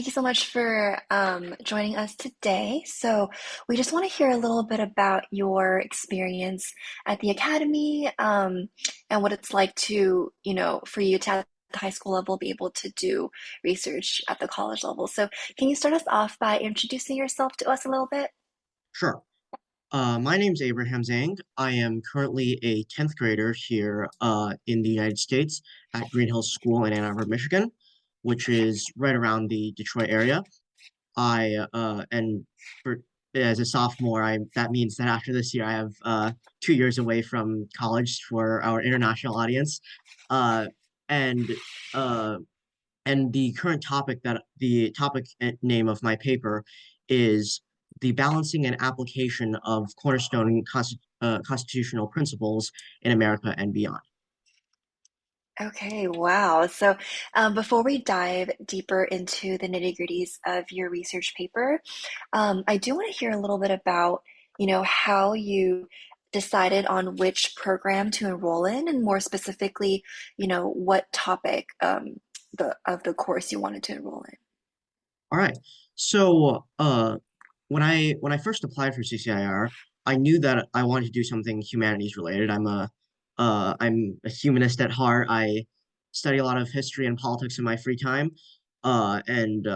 you so much for joining us today. So, we just want to hear a little bit about your experience at the academy and what it's like to, for you to at the high school level be able to do research at the college level. So, can you start us off by introducing yourself to us a little bit? Sure. My name's Abraham Zhang. I am currently a 10th grader here in the United States at Greenhills School in Ann Arbor, Michigan, which is right around the Detroit area. And for as a sophomore, I that means that after this year, I have 2 years away from college for our international audience. Uh, and uh, and the current topic that the topic name of my paper is the balancing and application of Cornerstone constitutional principles in America and beyond. Okay, wow. So, before we dive deeper into the nitty-gritties of your research paper, I do want to hear a little bit about, how you decided on which program to enroll in, and more specifically, what topic of the course you wanted to enroll in. All right. So, when I first applied for CCIR, I knew that I wanted to do something humanities related. I'm a humanist at heart. I study a lot of history and politics in my free time, and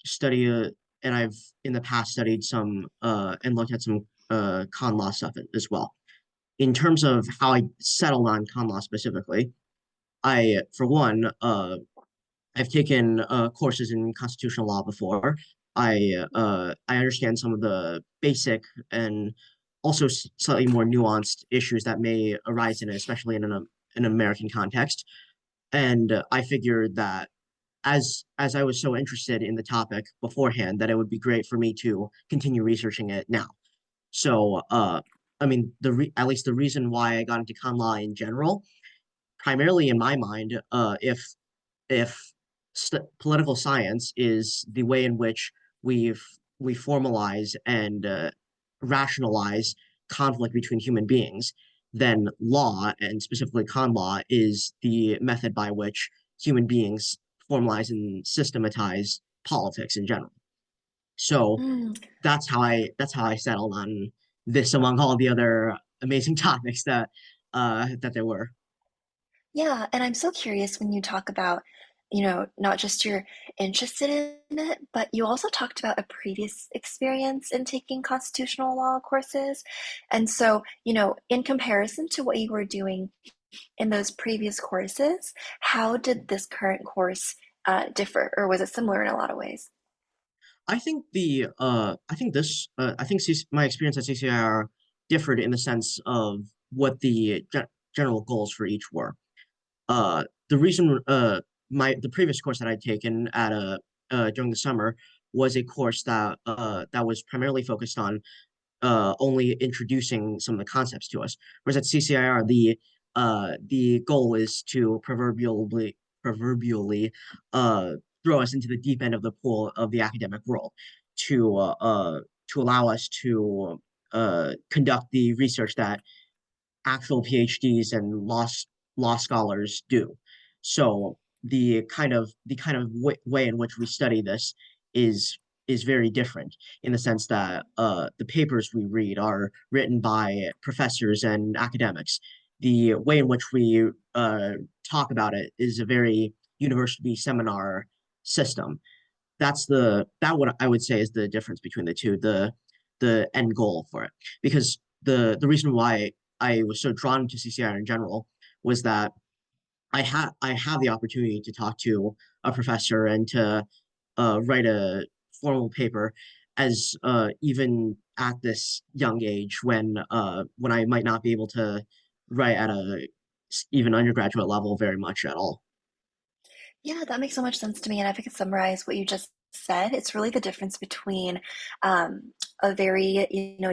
study and I've in the past studied some and looked at some con law stuff as well. In terms of how I settled on con law specifically, I for one I've taken courses in constitutional law before. I understand some of the basic and also slightly more nuanced issues that may arise in it, especially in an American context. And I figured that as I was so interested in the topic beforehand, that it would be great for me to continue researching it now. So, I mean, at least the reason why I got into con law in general, primarily in my mind, if political science is the way in which we've we formalize and rationalize conflict between human beings, then law, and specifically con law, is the method by which human beings formalize and systematize politics in general. So Mm, that's how I settled on this among all the other amazing topics that there were. yeah, and I'm so curious when you talk about, not just you're interested in it, but you also talked about a previous experience in taking constitutional law courses. And so, in comparison to what you were doing in those previous courses, how did this current course differ, or was it similar in a lot of ways? I think my experience at CCIR differed in the sense of what the general goals for each were. The reason the previous course that I'd taken at a during the summer was a course that was primarily focused on only introducing some of the concepts to us. Whereas at CCIR, the goal is to proverbially throw us into the deep end of the pool of the academic world to uh, uh, to allow us to conduct the research that actual PhDs and law scholars do. So the kind of way in which we study this is is very different in the sense that the papers we read are written by professors and academics. The way in which we talk about it is a very university seminar system. That what I would say is the difference between the two, the end goal for it. Because the reason why I was so drawn to CCIR in general was that I have the opportunity to talk to a professor and to write a formal paper as even at this young age when I might not be able to write at a even undergraduate level very much at all. Yeah, that makes so much sense to me. And if I could summarize what you just said, it's really the difference between a very,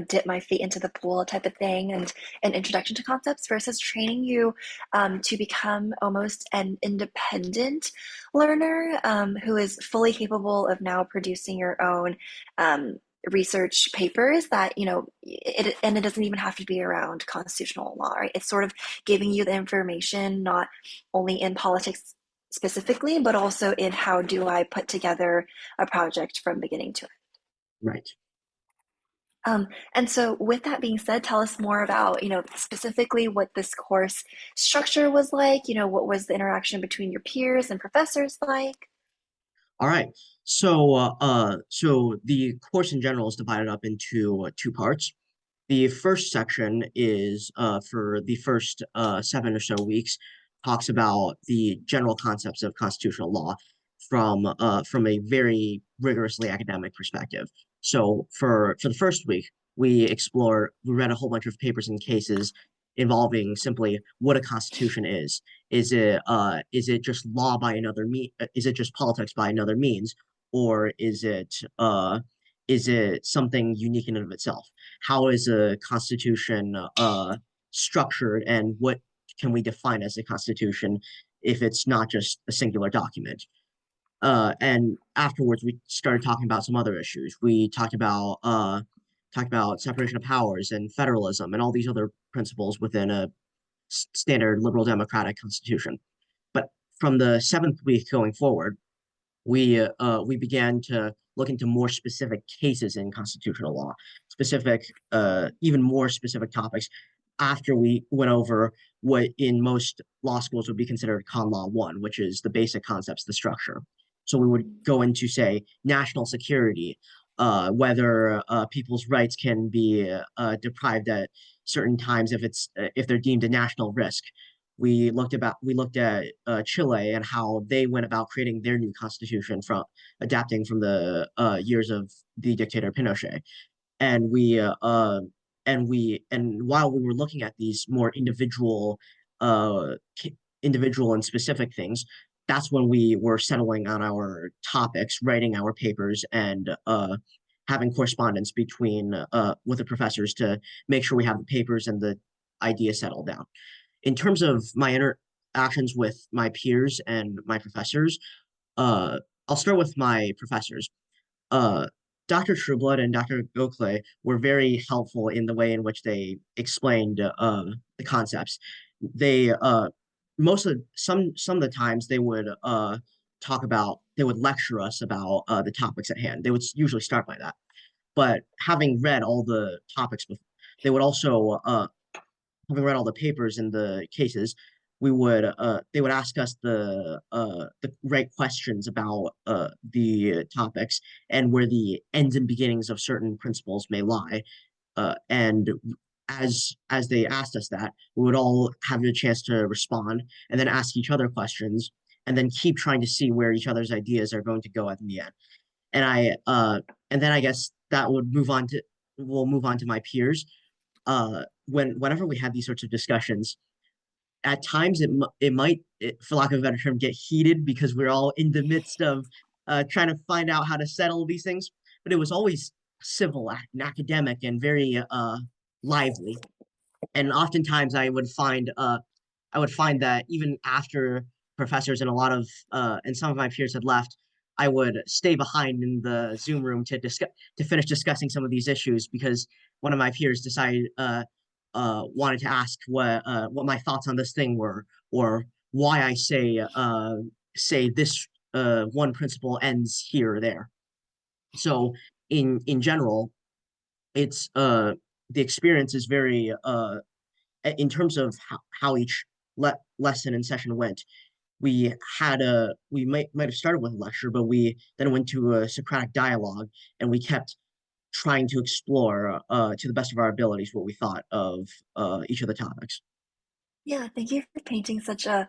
dip my feet into the pool type of thing and an introduction to concepts versus training you to become almost an independent learner who is fully capable of now producing your own research papers that, and it doesn't even have to be around constitutional law, right? It's sort of giving you the information, not only in politics specifically, but also in how do I put together a project from beginning to end. Right. And so, with that being said, tell us more about, specifically what this course structure was like. What was the interaction between your peers and professors like? All right. So the course in general is divided up into two parts. The first section is for the first 7 or so weeks, talks about the general concepts of constitutional law from a very rigorously academic perspective. So for the first week, we read a whole bunch of papers and cases involving simply what a constitution is. Is it just law by another mean? Is it just politics by another means, or is it something unique in and of itself? How is a constitution structured, and what can we define as a constitution if it's not just a singular document? And afterwards, we started talking about some other issues. We talked about separation of powers and federalism and all these other principles within a standard liberal democratic constitution. But from the seventh week going forward, we began to look into more specific cases in constitutional law, even more specific topics. After we went over what in most law schools would be considered con law one, which is the basic concepts, the structure. So we would go into, say, national security, whether people's rights can be deprived at certain times if they're deemed a national risk. We looked at Chile and how they went about creating their new constitution from adapting from the years of the dictator Pinochet, and and while we were looking at these more uh individual and specific things, that's when we were settling on our topics, writing our papers, and having correspondence between with the professors to make sure we have the papers and the idea settled down. In terms of my interactions with my peers and my professors, uh, I'll start with my professors. Uh, Dr. Trueblood and Dr. Gokhale were very helpful in the way in which they explained the concepts. They most of some of the times they would lecture us about the topics at hand. They would usually start by that. But having read all the topics before, they would also having read all the papers and the cases, we would they would ask us the right questions about the topics and where the ends and beginnings of certain principles may lie. And as they asked us that, we would all have a chance to respond and then ask each other questions and then keep trying to see where each other's ideas are going to go at the end. And and then I guess that would move on to we'll move on to my peers. Whenever we had these sorts of discussions, at times for lack of a better term, get heated because we're all in the midst of trying to find out how to settle these things. But it was always civil and academic and very lively. And oftentimes I would find that even after professors and a lot of and some of my peers had left, I would stay behind in the Zoom room to finish discussing some of these issues because one of my peers decided wanted to ask what my thoughts on this thing were, or why I say this one principle ends here or there. So in general, it's the experience is very in terms of how each lesson and session went. We might have started with a lecture, but we then went to a Socratic dialogue, and we kept trying to explore to the best of our abilities what we thought of each of the topics. Yeah, thank you for painting such a,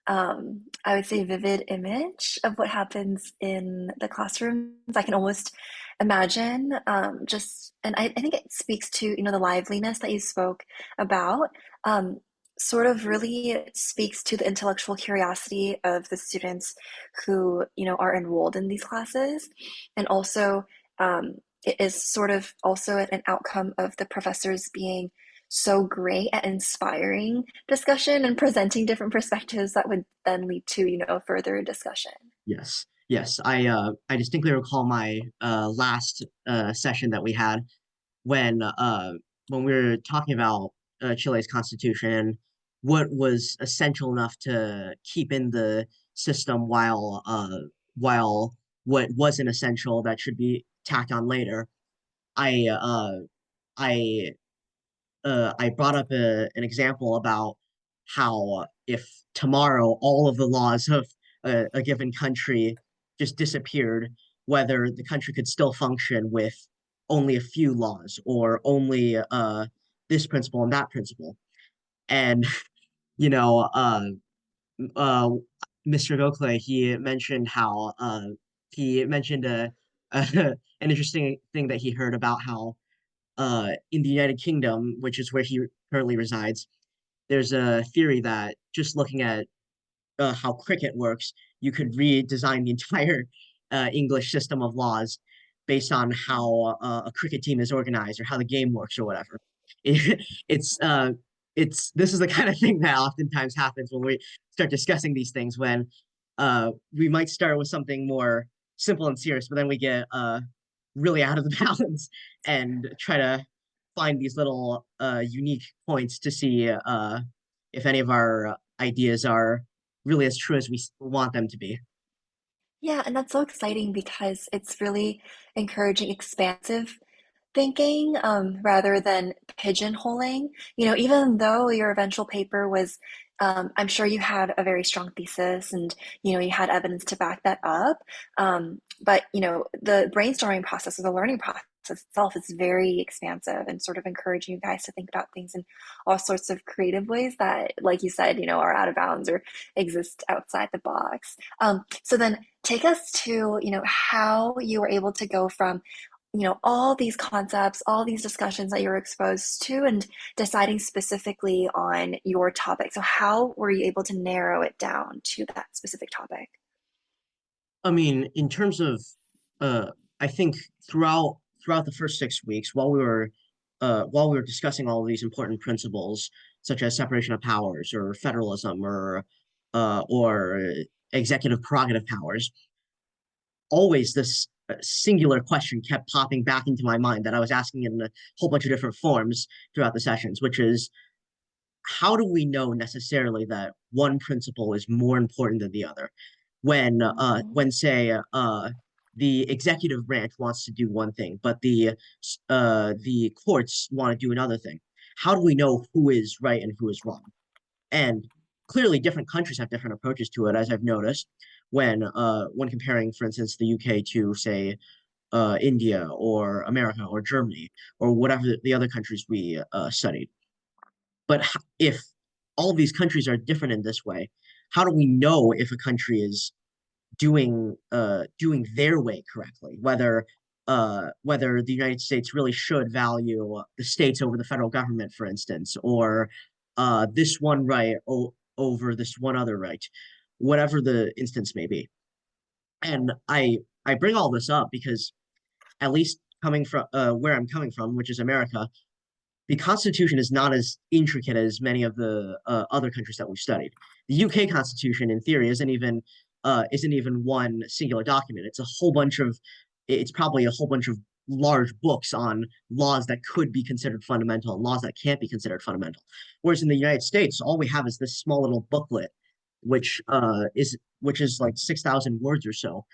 I would say, vivid image of what happens in the classrooms. I can almost imagine and I think it speaks to, the liveliness that you spoke about. Sort of really speaks to the intellectual curiosity of the students who, are enrolled in these classes. And also, it is sort of also an outcome of the professors being so great at inspiring discussion and presenting different perspectives that would then lead to, further discussion. Yes, yes. I distinctly recall my last session that we had when when we were talking about Chile's constitution, what was essential enough to keep in system while what wasn't essential that should be tacked on later. I I I brought up an example about how if tomorrow all of the laws of a given country just disappeared, whether the country could still function with only a few laws or only this principle and that principle. And you know, uh, Mr. Gokhale, he mentioned an interesting thing that he heard about how in the United Kingdom, which is where he currently resides, there's a theory that just looking at how cricket works, you could redesign the entire English system of laws based on how a cricket team is organized or how the game works or whatever. It, it's this is the kind of thing that oftentimes happens when we start discussing these things when we might start with something more simple and serious, but then we get really out of the balance and try to find these little unique points to see if any of our ideas are really as true as we want them to be. Yeah, and that's so exciting because it's really encouraging expansive thinking rather than pigeonholing. You know, even though your eventual paper was, I'm sure you had a very strong thesis and, you know, you had evidence to back that up. But, you know, the brainstorming process or the learning process itself is very expansive and sort of encouraging you guys to think about things in all sorts of creative ways that, like you said, you know, are out of bounds or exist outside the box. So then take us to, you know, how you were able to go from you know all these concepts, all these discussions that you're exposed to, and deciding specifically on your topic. So how were you able to narrow it down to that specific topic? I mean, in terms of, uh, I think throughout the first 6 weeks, while we were discussing all of these important principles, such as separation of powers or federalism or executive prerogative powers, always this singular question kept popping back into my mind that I was asking in a whole bunch of different forms throughout the sessions, which is how do we know necessarily that one principle is more important than the other? Mhm. When say the executive branch wants to do one thing, but the courts want to do another thing. How do we know who is right and who is wrong? And clearly, different countries have different approaches to it, as I've noticed when comparing, for instance, the UK to say India or America or Germany or whatever the other countries we studied. But if all of these countries are different in this way, how do we know if a country is doing their way correctly? Whether the United States really should value the states over the federal government, for instance, or this one right over this one other right, whatever the instance may be. And I bring all this up because at least coming from where I'm coming from, which is America, the Constitution is not as intricate as many of the other countries that we've studied. The UK Constitution, in theory, isn't even one singular document. It's probably a whole bunch of large books on laws that could be considered fundamental and laws that can't be considered fundamental. Whereas in the United States, all we have is this small little booklet, which is like 6,000 words or so,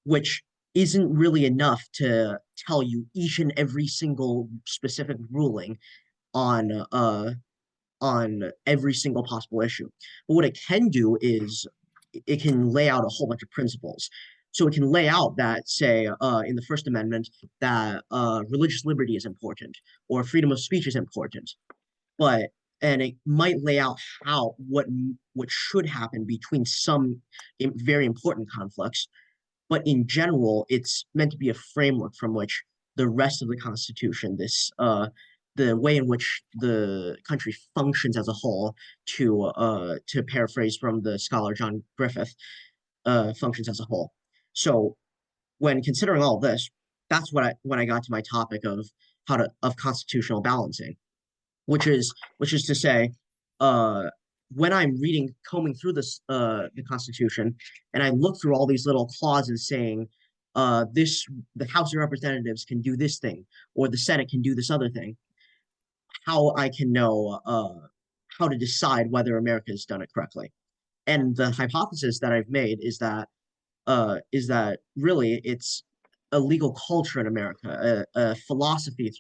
which isn't really enough to tell you each and every single specific ruling on uh on every single possible issue. But what it can do is it can lay out a whole bunch of principles. So it can lay out that, say, in the First Amendment, that religious liberty is important or freedom of speech is important, but and it might lay out what should happen between some very important conflicts, but in general, it's meant to be a framework from which the rest of the Constitution, the way in which the country functions as a whole, to paraphrase from the scholar John Griffith, functions as a whole. So when considering all this, that's when I got to my topic of constitutional balancing, which is to say, uh, when I'm combing through the Constitution, and I look through all these little clauses saying, this the House of Representatives can do this thing, or the Senate can do this other thing, how I can know how to decide whether America has done it correctly. And the hypothesis that I've made is that really it's a legal culture in America, a philosophy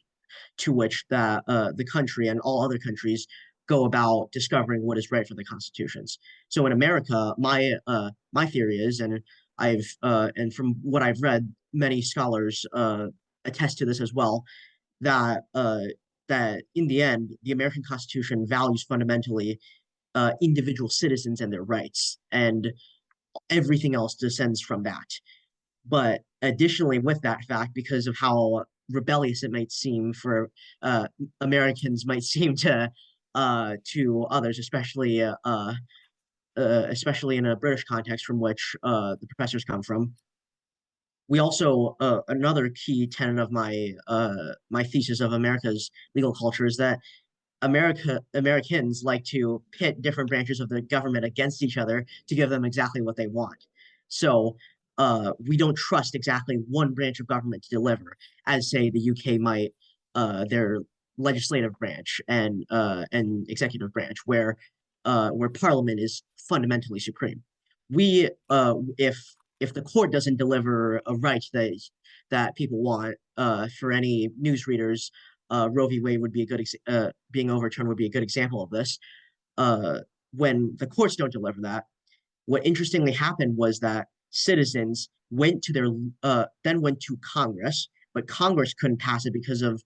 to which the country and all other countries go about discovering what is right for the constitutions. So in America, my theory is, and from what I've read, many scholars attest to this as well, that that in the end, the American Constitution values fundamentally individual citizens and their rights, and everything else descends from that. But additionally, with that fact, because of how rebellious it might seem for uh, Americans, might seem to others, especially in a British context from which the professors come from. We also another key tenet of my thesis of America's legal culture is that Americans like to pit different branches of the government against each other to give them exactly what they want. So we don't trust exactly one branch of government to deliver, as say the UK might, their legislative branch and executive branch, where Parliament is fundamentally supreme. We if the court doesn't deliver a right that people want, for any newsreaders, Roe v. Wade would be a good being overturned would be a good example of this. Uh, when the courts don't deliver that, what interestingly happened was that citizens went to their then went to Congress, but Congress couldn't pass it because of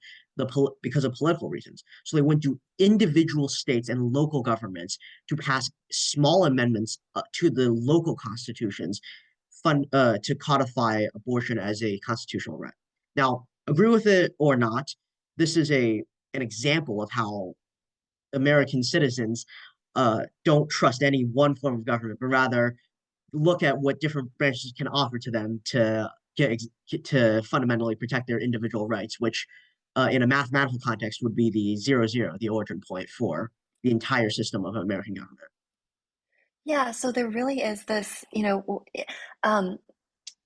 political reasons. So they went to individual states and local governments to pass small amendments to the local constitutions, to codify abortion as a constitutional right. Now, agree with it or not, this is a an example of how American citizens don't trust any one form of government, but rather look at what different branches can offer to them to fundamentally protect their individual rights, which in a mathematical context would be the 0, 0, the origin point for the entire system of American government. Yeah, so there really is this, um,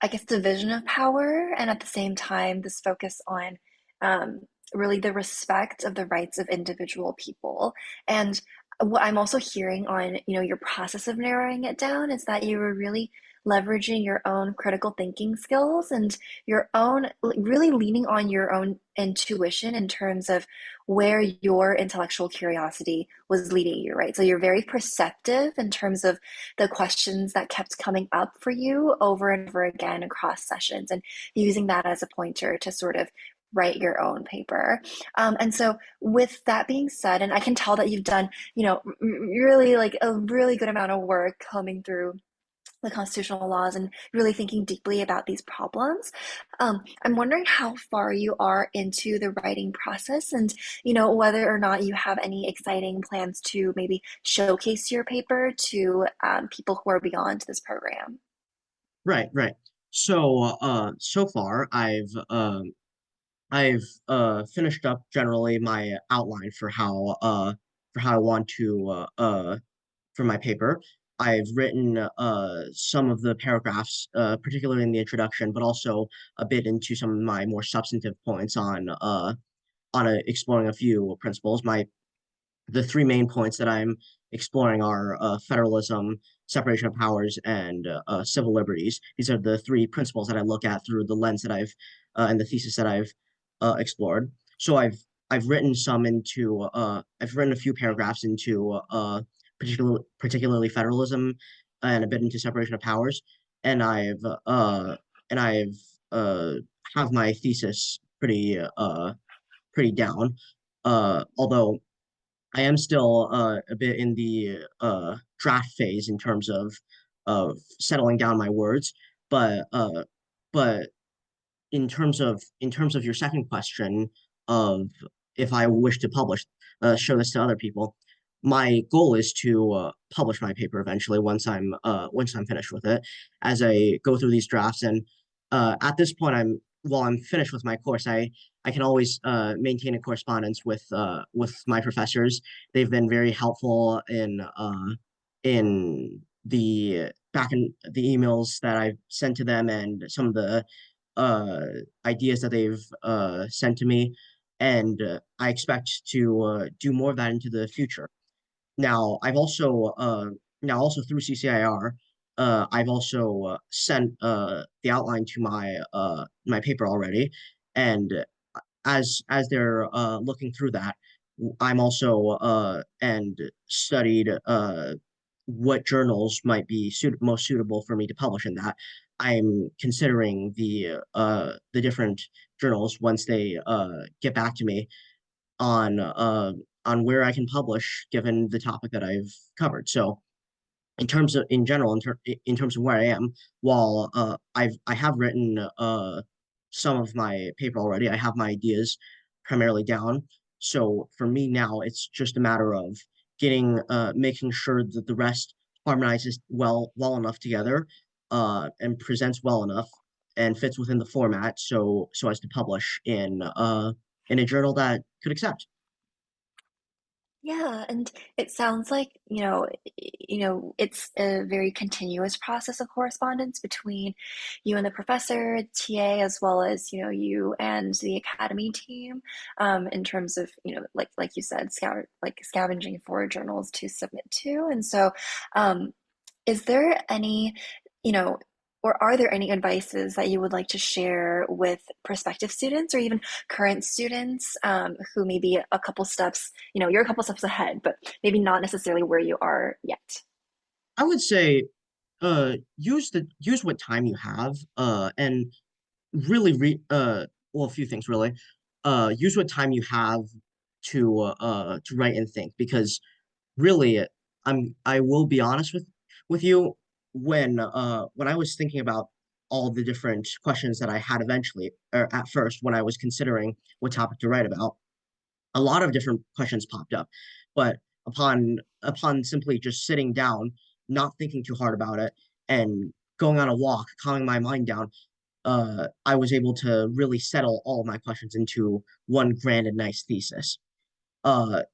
I guess, division of power, and at the same time, this focus on um, really the respect of the rights of individual people. And what I'm also hearing on, your process of narrowing it down is that you were really leveraging your own critical thinking skills and your own, really leaning on your own intuition in terms of where your intellectual curiosity was leading you, right? So you're very perceptive in terms of the questions that kept coming up for you over and over again across sessions, and using that as a pointer to sort of write your own paper. And so, with that being said, and I can tell that you've done, really like a really good amount of work combing through the constitutional laws and really thinking deeply about these problems. I'm wondering how far you are into the writing process, and whether or not you have any exciting plans to maybe showcase your paper to people who are beyond this program. Right, right. So so far I've finished up generally my outline for how I want to for my paper. I've written some of the paragraphs, particularly in the introduction, but also a bit into some of my more substantive points on exploring a few principles. The three main points that I'm exploring are federalism, separation of powers, and civil liberties. These are the three principles that I look at through the lens that I've and the thesis that I've explored. So I've written I've written a few paragraphs into particularly federalism and a bit into separation of powers, and I've uh, have my thesis pretty down. Although I am still a bit in the draft phase in terms of settling down my words, but but in terms of your second question of if I wish to publish, show this to other people, my goal is to publish my paper eventually once I'm finished with it. As I go through these drafts, and at this point, while I'm finished with my course, I can always maintain a correspondence with my professors. They've been very helpful in the back in the emails that I've sent to them and some of the uh, ideas that they've sent to me, and I expect to do more of that into the future. Now, I've also now also through CCIR, I've also sent the outline to my paper already, and as they're looking through that, I'm also and studied what journals might be most suitable for me to publish in that. I'm considering the different journals once they get back to me on where I can publish given the topic that I've covered. So in terms of in general, in terms of where I am, while I have written some of my paper already, I have my ideas primarily down. So for me now, it's just a matter of making sure that the rest harmonizes well enough together, and presents well enough and fits within the format, so as to publish in a journal that could accept. Yeah, and it sounds like, it's a very continuous process of correspondence between you and the professor, TA, as well as, you and the academy team, in terms of, like you said, scavenging for journals to submit to. And so, um, is there any, you know, or are there any advices that you would like to share with prospective students or even current students, who may be a couple steps, you're a couple steps ahead, but maybe not necessarily where you are yet? I would say use what time you have, and really well, a few things really. Use what time you have to write and think, because really, I will be honest with you, when I was thinking about all the different questions that I had eventually, or at first when I was considering what topic to write about, a lot of different questions popped up. But upon simply just sitting down, not thinking too hard about it, and going on a walk, calming my mind down, I was able to really settle all of my questions into one grand and nice thesis. Uh,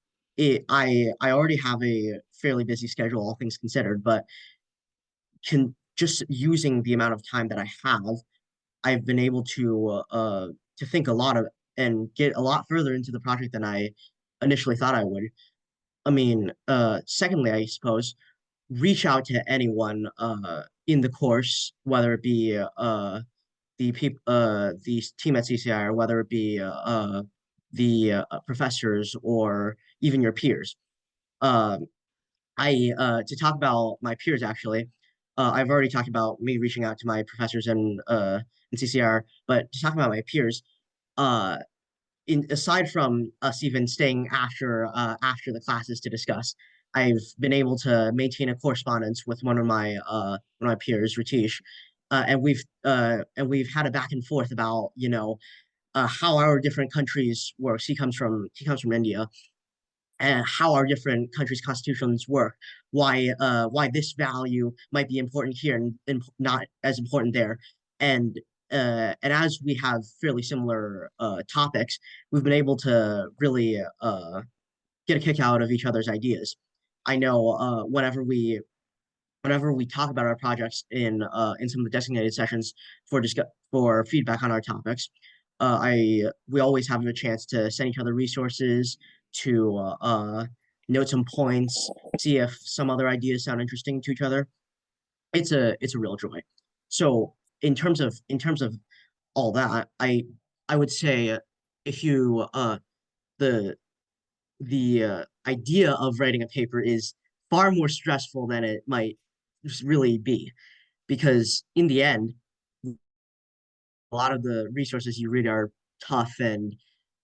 I already have a fairly busy schedule, all things considered, but can just using the amount of time that I have, I've been able to think a lot of and get a lot further into the project than I initially thought I would. I mean, secondly, I suppose reach out to anyone in the course, whether it be the team at CCIR, whether it be the professors or even your peers. Um, I To talk about my peers actually, I've already talked about me reaching out to my professors in CCR, but to talk about my peers, uh, in aside from us even staying after the classes to discuss, I've been able to maintain a correspondence with one of my peers, Ratish, and we've had a back and forth about how our different countries works. He comes from India, and how our different countries' constitutions work, why this value might be important here and not as important there, and as we have fairly similar topics, we've been able to really get a kick out of each other's ideas. I know whenever we talk about our projects in some of the designated sessions for feedback on our topics, I we always have a chance to send each other resources, to note some points, see if some other ideas sound interesting to each other. It's a real joy. So in terms of all that, I would say, if you the idea of writing a paper is far more stressful than it might really be, because in the end, a lot of the resources you read are tough and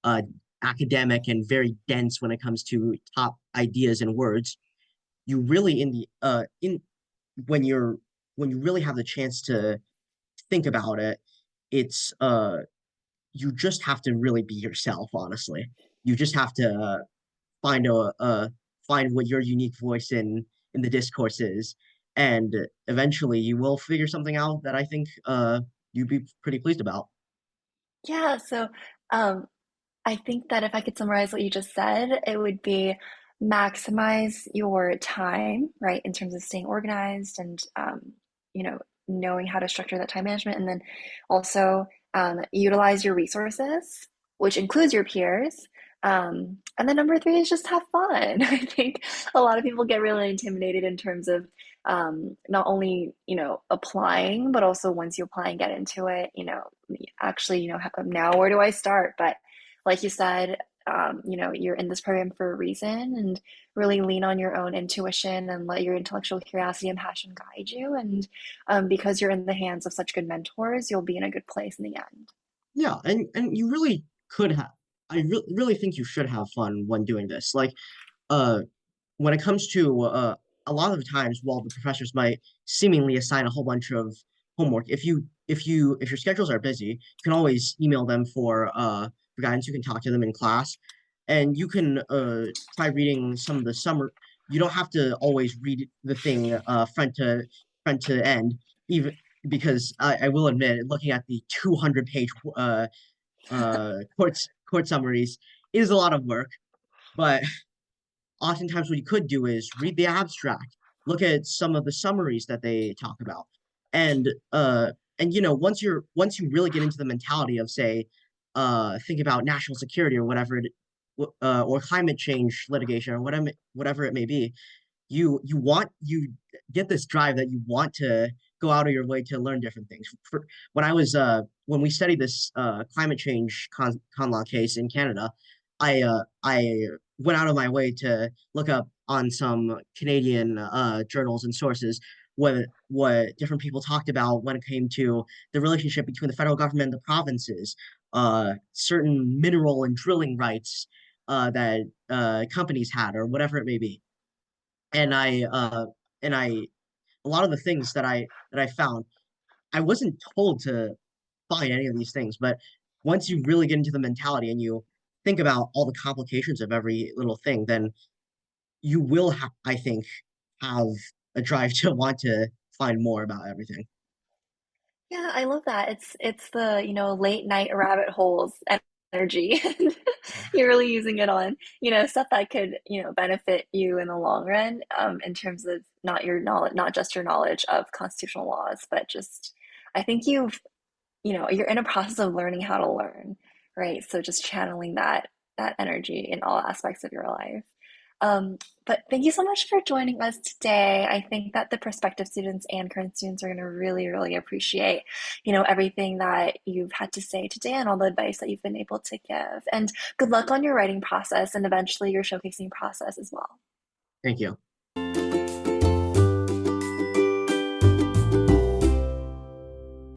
uh, academic and very dense when it comes to top ideas and words. You really in the in when you're when you really have the chance to think about it, it's you just have to really be yourself, honestly. You just have to find find what your unique voice in the discourse is, and eventually you will figure something out that I think you'd be pretty pleased about. Yeah, so um, I think that if I could summarize what you just said, it would be maximize your time, right, in terms of staying organized and, you know, knowing how to structure that time management, and then also utilize your resources, which includes your peers, And then number three is just have fun. I think a lot of people get really intimidated in terms of not only, applying, but also once you apply and get into it, actually, now where do I start? But like you said, you're in this program for a reason and really lean on your own intuition and let your intellectual curiosity and passion guide you. And because you're in the hands of such good mentors, you'll be in a good place in the end. Yeah, and you really could have. I really think you should have fun when doing this. Like, uh, when it comes to a lot of the times, while the professors might seemingly assign a whole bunch of homework, if your schedules are busy, you can always email them for guidance. You can talk to them in class, and you can try reading some of the summer. You don't have to always read the thing front to end, even because I will admit, looking at the 200-page court summaries is a lot of work, but oftentimes what you could do is read the abstract, look at some of the summaries that they talk about, and once you really get into the mentality of, say, think about national security or or climate change litigation or whatever it may be, you get this drive that you want to go out of your way to learn different things. When we studied this climate change con law case in Canada, I went out of my way to look up on some Canadian journals and sources what different people talked about when it came to the relationship between the federal government and the provinces, certain mineral and drilling rights that companies had, or whatever it may be. And I a lot of the things that I found, I wasn't told to find any of these things, but once you really get into the mentality and you think about all the complications of every little thing, then you will I think, have a drive to want to find more about everything. Yeah, I love that. It's the, late night rabbit holes energy. You're really using it on, stuff that could, benefit you in the long run, in terms of not your knowledge, not just your knowledge of constitutional laws, but just I think you're in a process of learning how to learn, right? So just channeling that energy in all aspects of your life. But thank you so much for joining us today. I think that the prospective students and current students are going to really, really appreciate, everything that you've had to say today and all the advice that you've been able to give. And good luck on your writing process and eventually your showcasing process as well. Thank you.